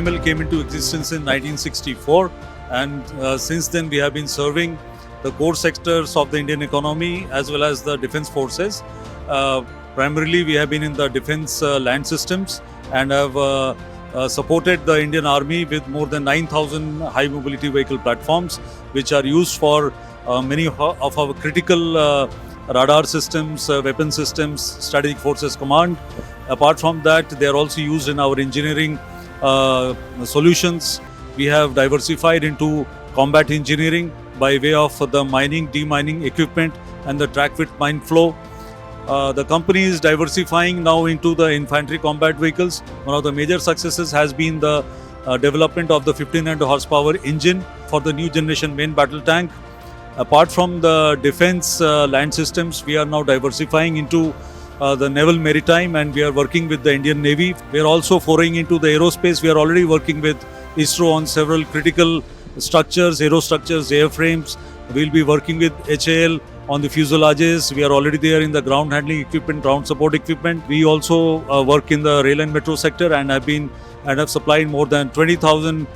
BML came into existence in 1964, and since then we have been serving the core sectors of the Indian economy as well as the defense forces. Primarily, we have been in the defense land systems and have supported the Indian Army with more than 9,000 high mobility vehicle platforms, which are used for many of our critical radar systems, weapon systems, strategic forces command. Apart from that, they are also used in our engineering solutions. We have diversified into combat engineering by way of the mining, demining equipment and the track width mine flow. The company is diversifying now into the infantry combat vehicles. One of the major successes has been the development of the 1500 horsepower engine for the new generation main battle tank. Apart from the defense land systems, we are now diversifying into the naval maritime, and we are working with the Indian Navy. We are also foraying into the aerospace. We are already working with ISRO on several critical structures, aerostructures, airframes. We will be working with HAL on the fuselages. We are already there in the ground handling equipment, ground support equipment. We also work in the rail and metro sector and have supplied more than 20,000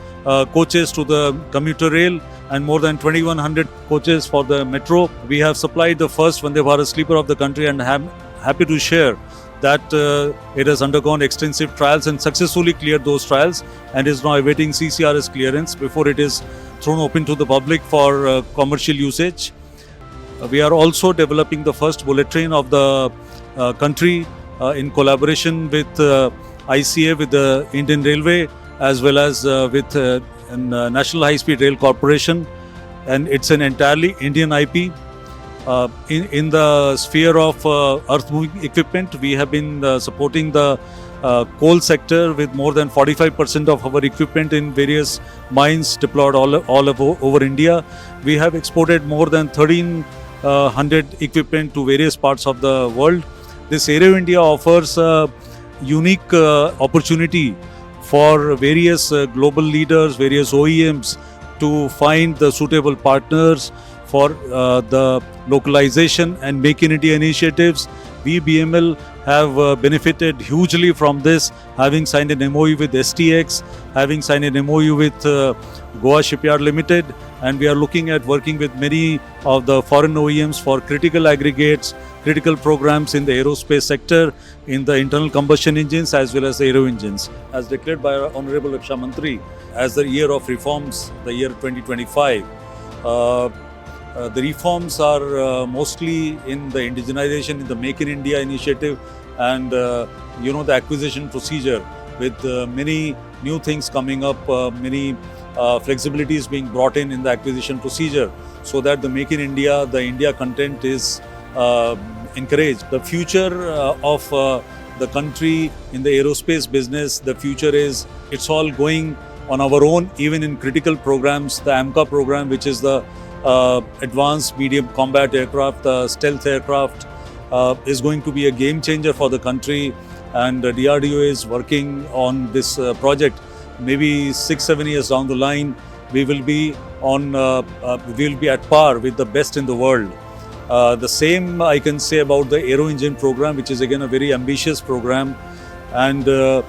coaches to the commuter rail and more than 2,100 coaches for the metro. We have supplied the first Vande Bharat sleeper of the country, and I am happy to share that it has undergone extensive trials and successfully cleared those trials and is now awaiting CCRS clearance before it is thrown open to the public for commercial usage. We are also developing the first bullet train of the country in collaboration with ICA, with the Indian Railway, as well as with National High Speed Rail Corporation, and it's an entirely Indian IP. In the sphere of earth moving equipment, we have been supporting the coal sector with more than 45% of our equipment in various mines deployed all over India. We have exported more than 1,300 equipment to various parts of the world. This Aero India offers a unique opportunity for various global leaders, various OEMs to find the suitable partners for the localization and Make in India initiatives. We BML have benefited hugely from this, having signed an MOU with STX, having signed an MOU with Goa Shipyard Limited, and we are looking at working with many of the foreign OEMs for critical aggregates, critical programs in the aerospace sector, in the internal combustion engines as well as the aero engines. As declared by our Honorable Raksha Mantri as the year of reforms, the year 2025, the reforms are mostly in the indigenization, in the Make in India initiative, and the acquisition procedure, with many new things coming up, many flexibilities being brought in the acquisition procedure, so that the Make in India, the India content is encouraged. The future of the country in the aerospace business, the future is, it's all going on our own, even in critical programs. The AMCA program, which is the advanced medium combat aircraft, the stealth aircraft, is going to be a game changer for the country, and DRDO is working on this project. Maybe 6-7 years down the line, we will be at par with the best in the world. The same I can say about the Aero Engine program, which is again a very ambitious program, and the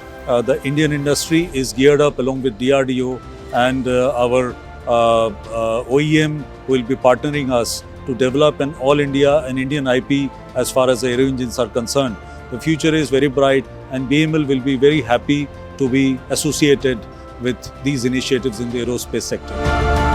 Indian industry is geared up along with DRDO and our OEM who will be partnering us to develop an all-India and Indian IP as far as the aero engines are concerned. The future is very bright, and BML will be very happy to be associated with these initiatives in the aerospace sector.